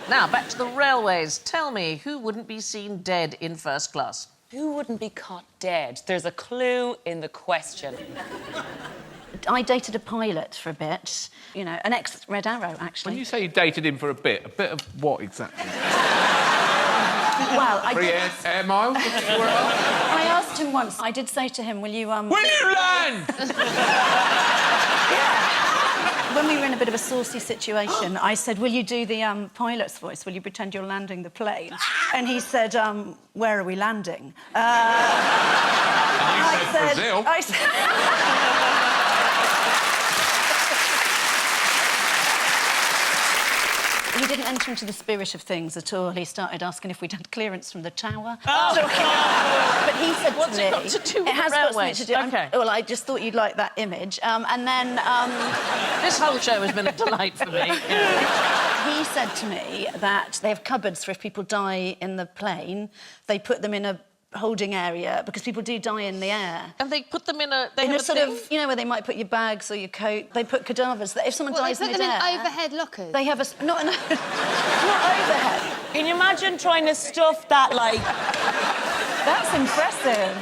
Now, back to the railways. Tell me, who wouldn't be seen dead in first class? Who wouldn't be caught dead? There's a clue in the question. I dated a pilot for a bit, you know, an ex-Red Arrow, actually. When you say you dated him for a bit of what exactly? Well, I 3 did... air miles? I asked him once, I did say to him, will you, Will you land? When we were in a bit of a saucy situation, I said, will you do the pilot's voice? Will you pretend you're landing the plane? And he said, where are we landing? And you said Brazil. I said... He didn't enter into the spirit of things at all. He started asking if we'd had clearance from the tower. Oh, But he said What's to me... it got to do with It has got something railways? to do... OK. Well, I just thought you'd like that image. And then... This whole show has been a delight for me. He said to me that they have cupboards for if people die in the plane, they put them in a holding area because people do die in the air. And they put them in a... In a sort of, you know, where they might put your bags or your coat. They put cadavers. If someone dies they put midair... them in overhead lockers? They have a... Not overhead. Can you imagine trying to stuff that, like... That's impressive.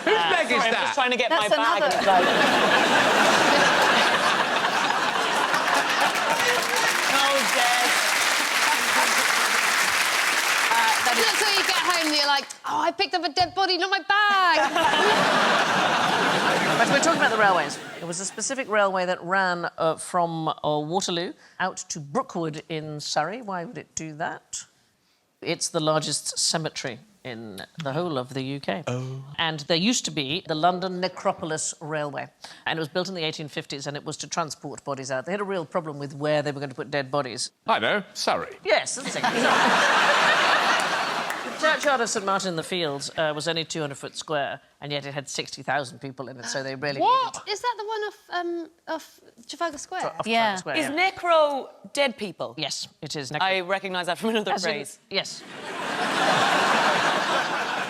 Whose leg is I'm that? just trying to get That's my bag. another- And it's like... Oh, dead. So you get home and you're like, oh, I picked up a dead body, not my bag. But we're talking about the railways. It was a specific railway that ran from Waterloo out to Brookwood in Surrey. Why would it do that? It's the largest cemetery in the whole of the UK. Oh. And there used to be the London Necropolis Railway. And it was built in the 1850s, and it was to transport bodies out. They had a real problem with where they were going to put dead bodies. I know, Surrey. Yes, that's it. The churchyard of St Martin in the Fields was only 200 foot square, and yet it had 60,000 people in it, so they really... What? Is that the one off Trafalgar Square? Off Yeah. Trafalgar Square, Is necro dead people? Yes, it is. I recognise that from another As in- phrase. Yes.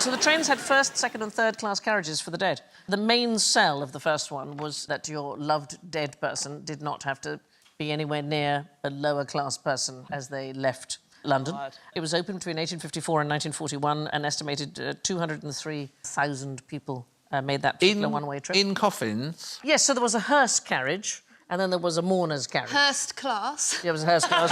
So the trains had first, second and third class carriages for the dead. The main sell of the first one was that your loved dead person did not have to be anywhere near a lower class person as they left London. God. It was open between 1854 and 1941, and estimated 203,000 people made that particular one-way trip. In coffins? Yes, so there was a hearse carriage, and then there was a mourner's carriage. First class. Yeah, it was a hearse carriage.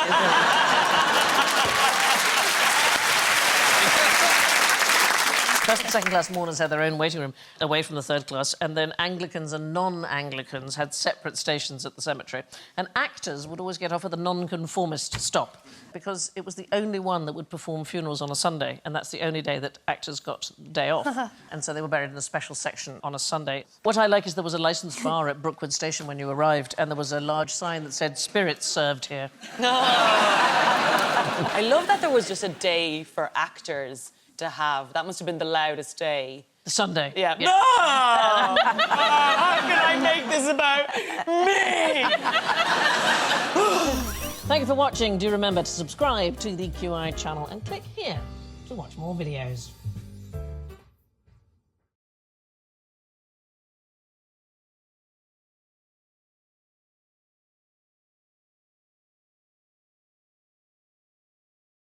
First and second class mourners had their own waiting room away from the third class, and then Anglicans and non-Anglicans had separate stations at the cemetery. And actors would always get off at the non-conformist stop because it was the only one that would perform funerals on a Sunday, and that's the only day that actors got the day off. And so they were buried in a special section on a Sunday. What I like is there was a licensed bar at Brookwood Station when you arrived, and there was a large sign that said, "Spirits served here." I love that there was just a day for actors to have. That must have been the loudest day. The Sunday. Yeah. No! How can I make this about me? Thank you for watching. Do remember to subscribe to the QI channel and click here to watch more videos.